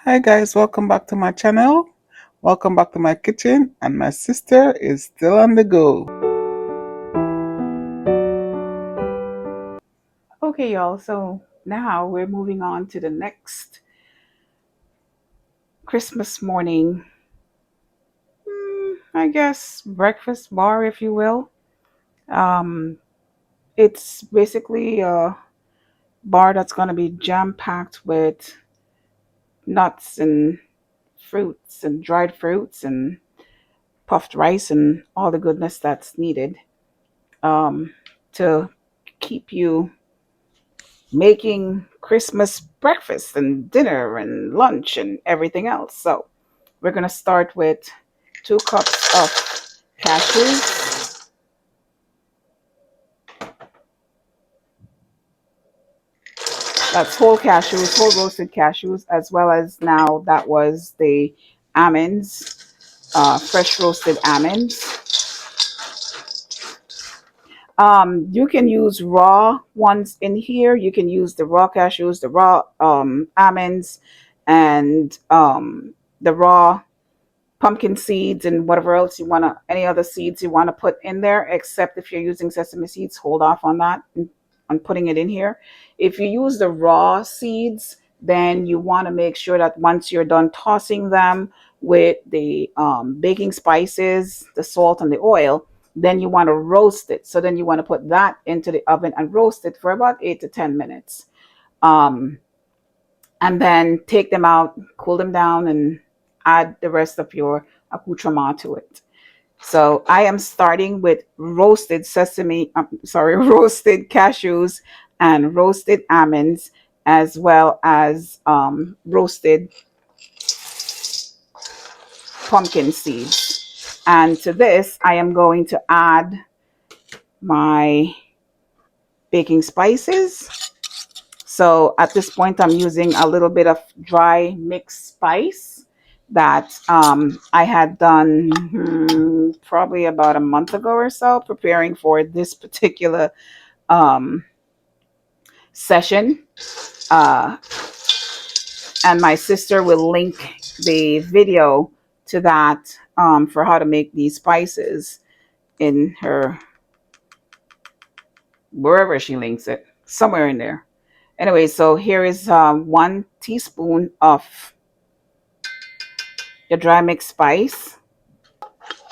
Hi guys, welcome back to my channel. Welcome back to my kitchen, and my sister is still on the go. Okay y'all, so now we're moving on to the next Christmas morning, I guess breakfast bar if you will. Um, it's basically a bar that's going to be jam-packed with nuts and fruits and dried fruits and puffed rice and all the goodness that's needed to keep you making Christmas breakfast and dinner and lunch and everything else. So we're going to start with 2 cups of cashews. That's whole cashews, whole roasted cashews, as well as now that was the almonds, fresh roasted almonds. You can use raw ones in here. You can use the raw cashews, the raw almonds, and the raw pumpkin seeds and whatever else you want to, any other seeds you want to put in there, except if you're using sesame seeds, hold off on that, on putting it in here. If you use the raw seeds, then you want to make sure that once you're done tossing them with the baking spices, the salt, and the oil, then you want to roast it. So then you want to put that into the oven and roast it for about 8 to 10 minutes. Um, and then take them out, cool them down, and add the rest of your accoutrement to it. So I am starting with roasted roasted cashews and roasted almonds, as well as roasted pumpkin seeds. And to this, I am going to add my baking spices. So at this point, I'm using a little bit of dry mixed spice that I had done probably about a month ago or so, preparing for this particular um, session. Uh, and my sister will link the video to that for how to make these spices in her, wherever she links it, somewhere in there. Anyway, so here is 1 teaspoon of your dry mixed spice,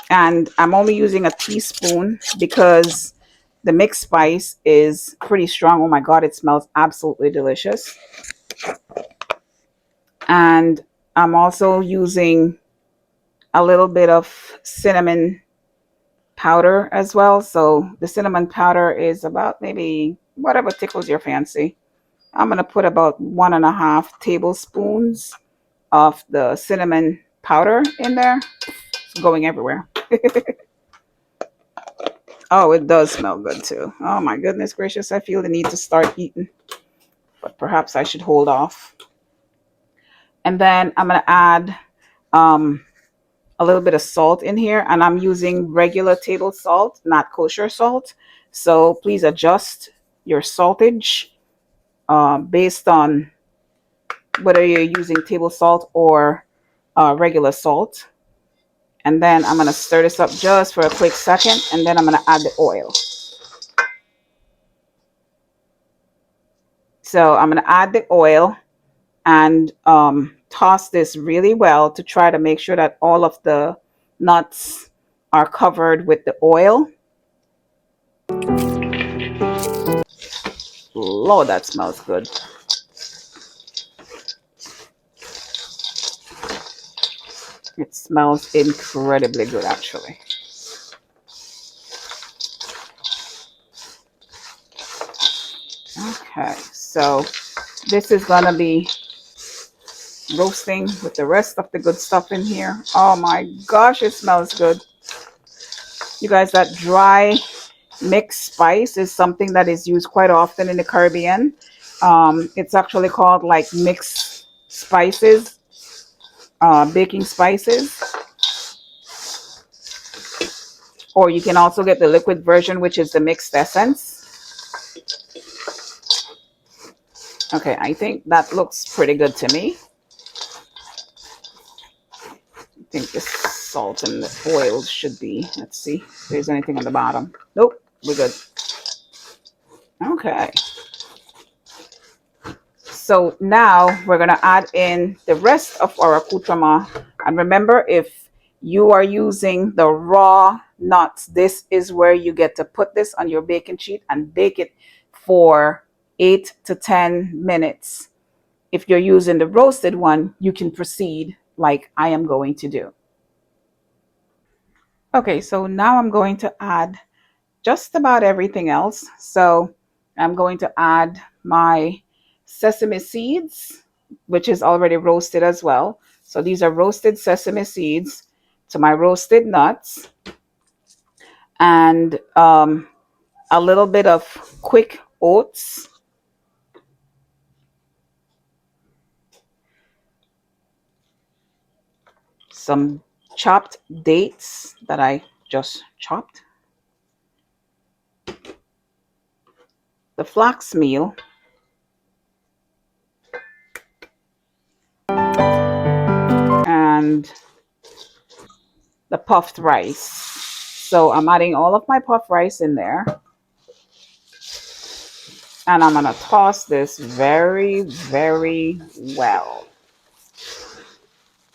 and I'm only using a teaspoon because the mixed spice is pretty strong. Oh my god, it smells absolutely delicious. And I'm also using a little bit of cinnamon powder as well. So the cinnamon powder is about maybe whatever tickles your fancy. I'm going to put about 1.5 tablespoons of the cinnamon powder in there. It's going everywhere. Oh, it does smell good too. Oh my goodness gracious, I feel the need to start eating, but perhaps I should hold off. And then I'm going to add a little bit of salt in here, and I'm using regular table salt, not kosher salt. So please adjust your saltage based on whether you're using table salt or regular salt. And then I'm going to stir this up just for a quick second, and then I'm going to add the oil. So I'm going to add the oil and toss this really well to try to make sure that all of the nuts are covered with the oil. Lord, that smells good. It smells incredibly good, actually. Okay, so this is going to be roasting with the rest of the good stuff in here. Oh my gosh, it smells good. You guys, that dry mixed spice is something that is used quite often in the Caribbean. It's actually called like mixed spices, baking spices. Or you can also get the liquid version, which is the mixed essence. Okay, I think that looks pretty good to me. think the salt and the oil should be. Let's see if there's anything on the bottom. Nope, we're good. Okay. So now we're going to add in the rest of our accoutrement. And remember, if you are using the raw nuts, this is where you get to put this on your baking sheet and bake it for 8 to 10 minutes. If you're using the roasted one, you can proceed like I am going to do. Okay, so now I'm going to add just about everything else. So I'm going to add my sesame seeds, which is already roasted as well. So these are roasted sesame seeds to my roasted nuts, and a little bit of quick oats, some chopped dates that I just chopped, the flax meal, and the puffed rice. So I'm adding all of my puffed rice in there, and I'm going to toss this very, very well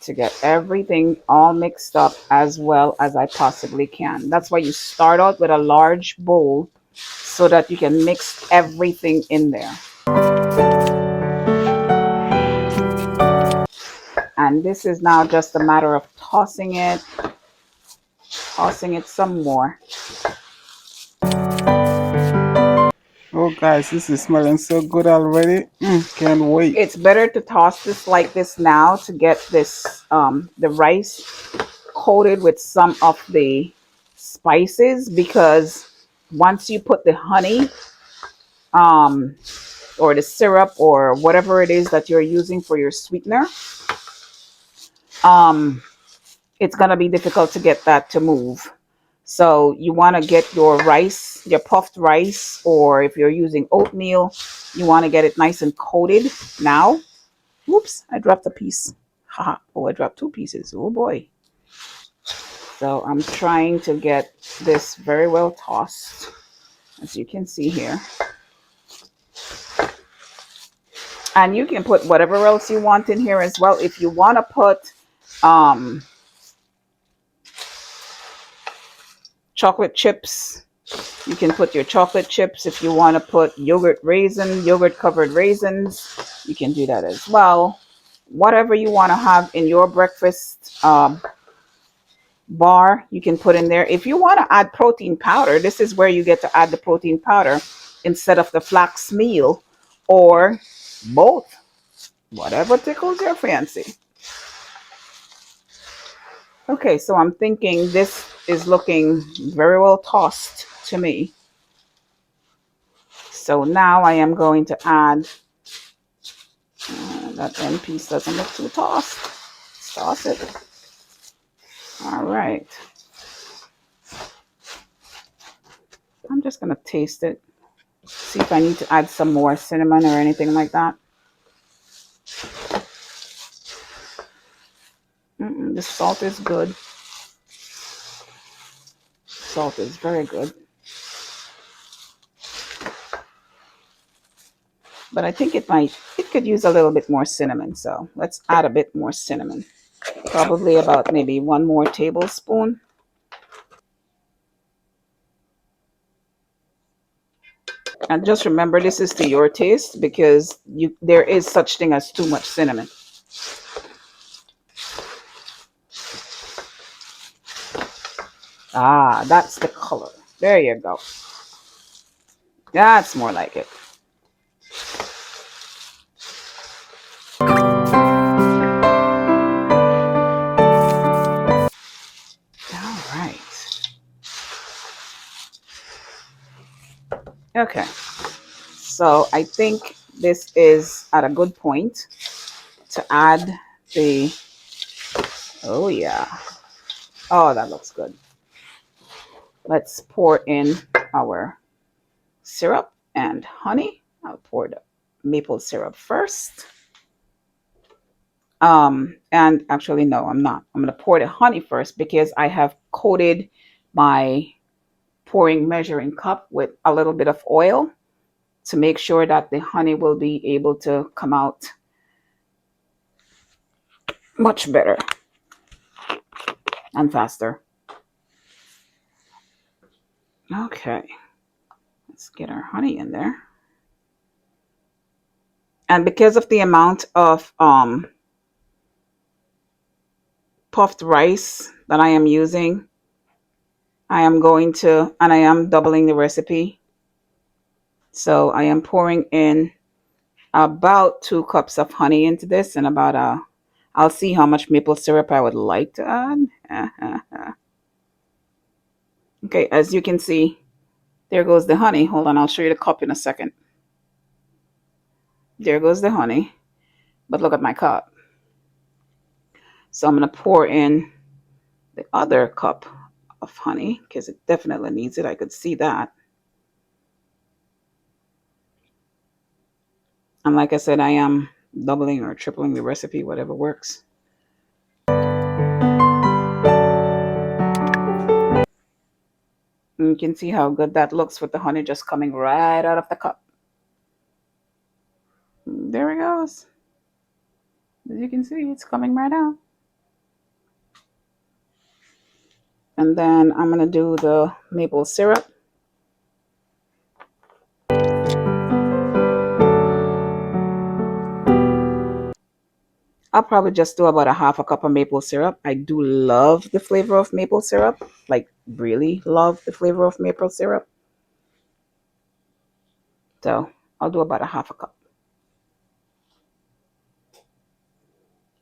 to get everything all mixed up as well as I possibly can. That's why you start out with a large bowl so that you can mix everything in there. And this is now just a matter of tossing it some more. Oh, guys, this is smelling so good already. Can't wait. It's better to toss this like this now to get this the rice coated with some of the spices, because once you put the honey um, or the syrup or whatever it is that you're using for your sweetener, um, it's going to be difficult to get that to move. So you want to get your rice, your puffed rice, or if you're using oatmeal, you want to get it nice and coated now. Oops, I dropped a piece. Haha. Oh, I dropped two pieces. Oh boy. So I'm trying to get this very well tossed, as you can see here. And you can put whatever else you want in here as well. If you want to put um, chocolate chips, you can put your chocolate chips. If you want to put yogurt covered raisins, you can do that as well. Whatever you want to have in your breakfast bar, you can put in there. If you want to add protein powder, this is where you get to add the protein powder instead of the flax meal, or both, whatever tickles your fancy. Okay, so I'm thinking this is looking very well tossed to me. So now I am going to add, that end piece doesn't look too tossed. Let's toss it. All right. I'm just going to taste it. See if I need to add some more cinnamon or anything like that. The salt is good. Salt is very good. But I think it could use a little bit more cinnamon. So let's add a bit more cinnamon. Probably about maybe 1 more tablespoon. And just remember, this is to your taste, because there is such thing as too much cinnamon. Ah, that's the color. There you go. That's more like it. All right. Okay. So I think this is at a good point to add the, oh yeah. Oh, that looks good. Let's pour in our syrup and honey. I'll pour the maple syrup first. And actually, no, I'm not. I'm going to pour the honey first because I have coated my pouring measuring cup with a little bit of oil to make sure that the honey will be able to come out much better and faster. Okay, let's get our honey in there. And because of the amount of puffed rice that I am using, I am going to, and I am doubling the recipe. So I am pouring in about 2 cups of honey into this and about I'll see how much maple syrup I would like to add. Okay, as you can see, there goes the honey. Hold on, I'll show you the cup in a second. There goes the honey, but look at my cup. So I'm going to pour in the other cup of honey because it definitely needs it. I could see that. And like I said, I am doubling or tripling the recipe, whatever works. And you can see how good that looks with the honey just coming right out of the cup. There it goes. As you can see, it's coming right out. And then I'm going to do the maple syrup. I'll probably just do about a half a cup of maple syrup. I do love the flavor of maple syrup, like really love the flavor of maple syrup. So I'll do about a half a cup.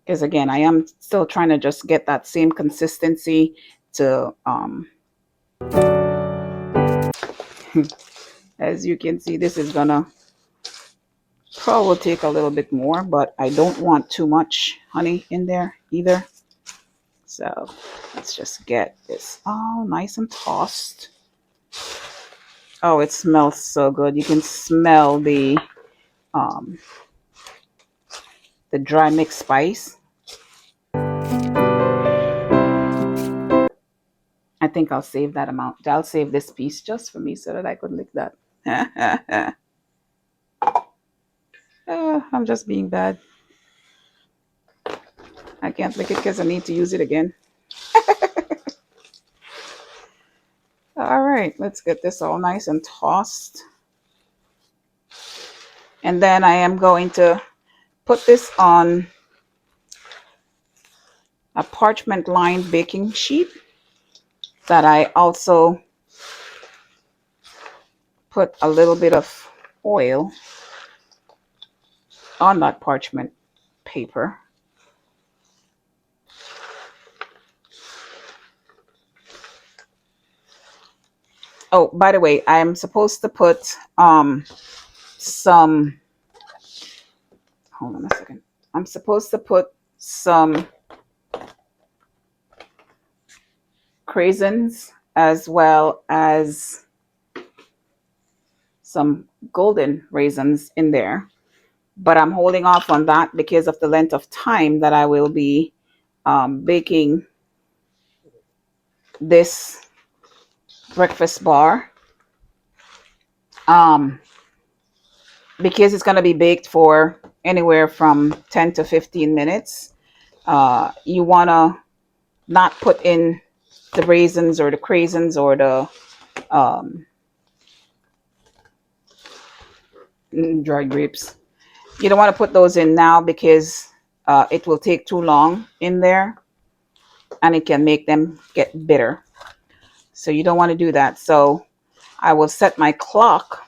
Because again, I am still trying to just get that same consistency to, as you can see, this is gonna probably take a little bit more, but I don't want too much honey in there either. So let's just get this all nice and tossed. Oh, it smells so good. You can smell um, the dry mixed spice. I think I'll save that amount. I'll save this piece just for me so that I could lick that. I'm just being bad. I can't lick it because I need to use it again. All right, let's get this all nice and tossed. And then I am going to put this on a parchment lined baking sheet that I also put a little bit of oil on that parchment paper. Oh, by the way, I'm supposed to put some, hold on a second. I'm supposed to put some craisins as well as some golden raisins in there. But I'm holding off on that because of the length of time that I will be baking this breakfast bar. Because it's going to be baked for anywhere from 10 to 15 minutes. You want to not put in the raisins or the craisins or the dried grapes. You don't want to put those in now because it will take too long in there and it can make them get bitter. So you don't want to do that. So I will set my clock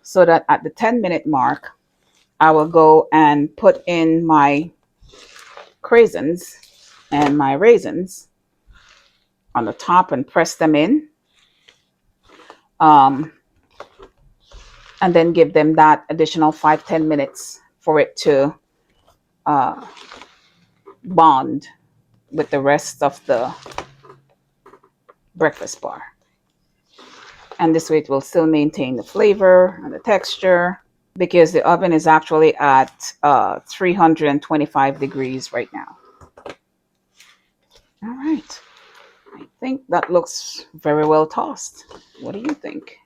so that at the 10-minute mark, I will go and put in my craisins and my raisins on the top and press them in. And then give them that additional 5-10 minutes for it to bond with the rest of the breakfast bar. And this way it will still maintain the flavor and the texture. because the oven is actually at 325 degrees right now. All right. I think that looks very well tossed. What do you think?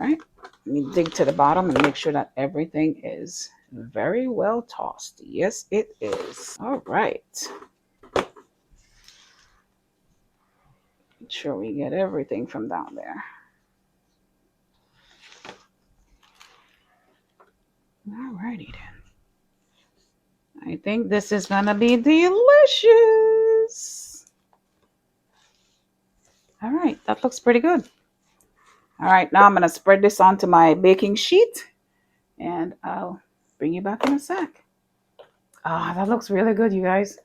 All right. Let me dig to the bottom and make sure that everything is very well tossed. Yes, it is. All right. Make sure we get everything from down there. All righty then. I think this is gonna be delicious. All right, that looks pretty good. All right, now I'm gonna spread this onto my baking sheet and I'll bring you back in a sec. Ah, that looks really good, you guys.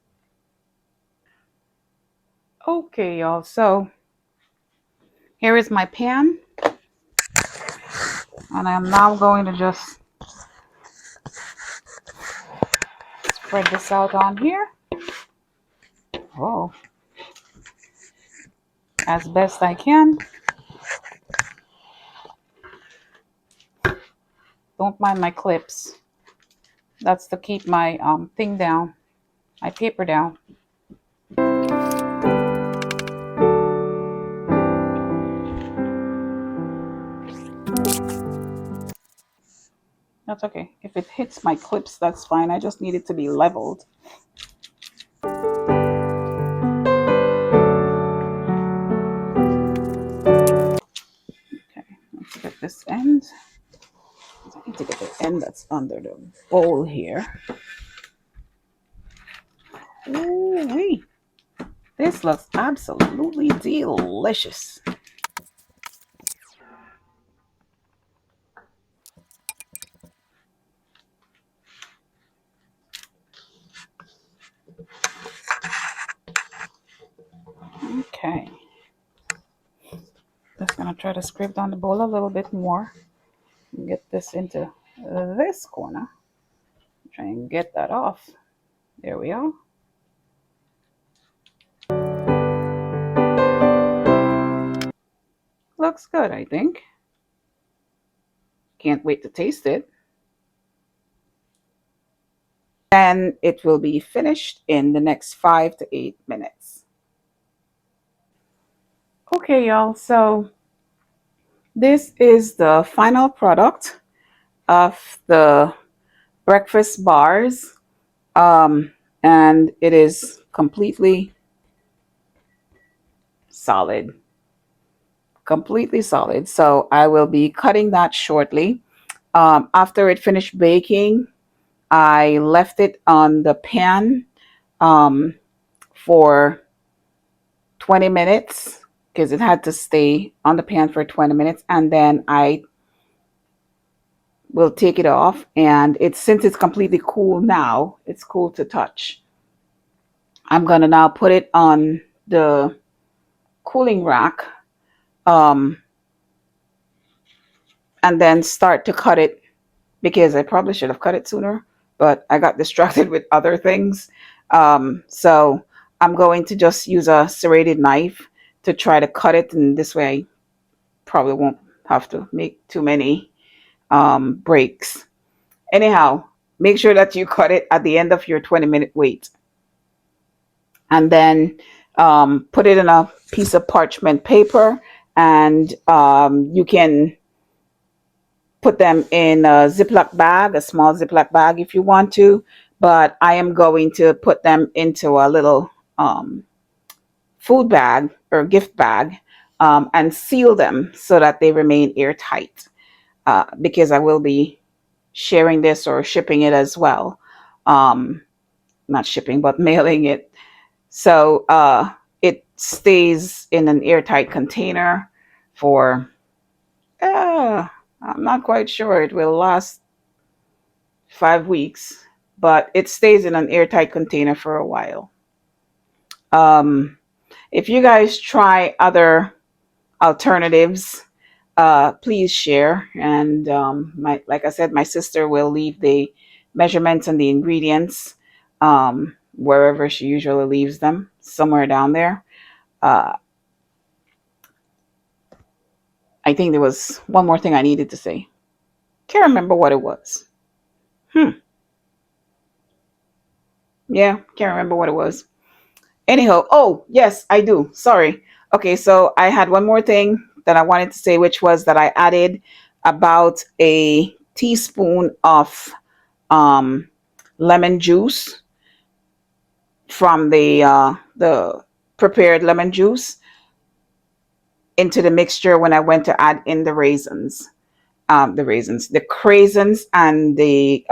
Okay, y'all, so here is my pan and I'm now going to just spread this out on here. Oh, as best I can. Don't mind my clips. That's to keep my thing down, my paper down. That's okay. If it hits my clips, that's fine. I just need it to be leveled. Okay, let's get this end. I need to get the end that's under the bowl here. Ooh-wee. This looks absolutely delicious. Okay. Just gonna try to scrape down the bowl a little bit more and get this into this corner. Try and get that off. There we are. Looks good, I think. Can't wait to taste it. And it will be finished in the next 5 to 8 minutes. Okay, y'all, so this is the final product of the breakfast bars, and it is completely solid. Completely solid. So I will be cutting that shortly. After it finished baking, I left it on the pan um, for 20 minutes because it had to stay on the pan for 20 minutes, and then I will take it off. And it's since it's completely cool now, it's cool to touch. I'm gonna now put it on the cooling rack, um, and then start to cut it because I probably should have cut it sooner, but I got distracted with other things. So I'm going to just use a serrated knife to try to cut it, and this way I probably won't have to make too many breaks. Anyhow, make sure that you cut it at the end of your 20-minute wait, and then put it in a piece of parchment paper, and you can put them in a Ziploc bag, a small Ziploc bag if you want to, but I am going to put them into a little food bag or gift bag, and seal them so that they remain airtight, because I will be sharing this or shipping it as well. Not shipping, but mailing it. So it stays in an airtight container for, I'm not quite sure, it will last 5 weeks, but it stays in an airtight container for a while. Um, if you guys try other alternatives, please share. And like I said, my sister will leave the measurements and the ingredients wherever she usually leaves them, somewhere down there. Uh, I think there was one more thing I needed to say. Can't remember what it was. Hmm. Yeah, can't remember what it was. Anyhow, oh, yes, I do. Sorry. Okay, so I had one more thing that I wanted to say, which was that I added about a teaspoon of um, lemon juice from the prepared lemon juice into the mixture when I went to add in the raisins. The craisins and the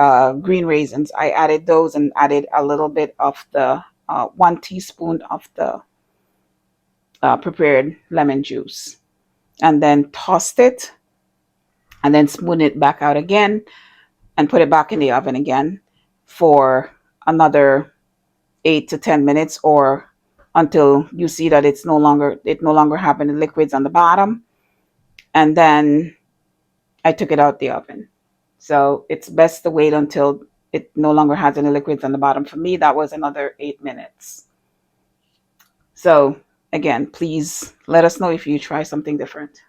green raisins. I added those and added a little bit of the 1 teaspoon of the prepared lemon juice, and then tossed it, and then spoon it back out again, and put it back in the oven again for another 8 to 10 minutes, or until you see that it no longer having the liquids on the bottom, and then I took it out the oven. So it's best to wait until it no longer has any liquids on the bottom. For me, that was another 8 minutes. So again, please let us know if you try something different.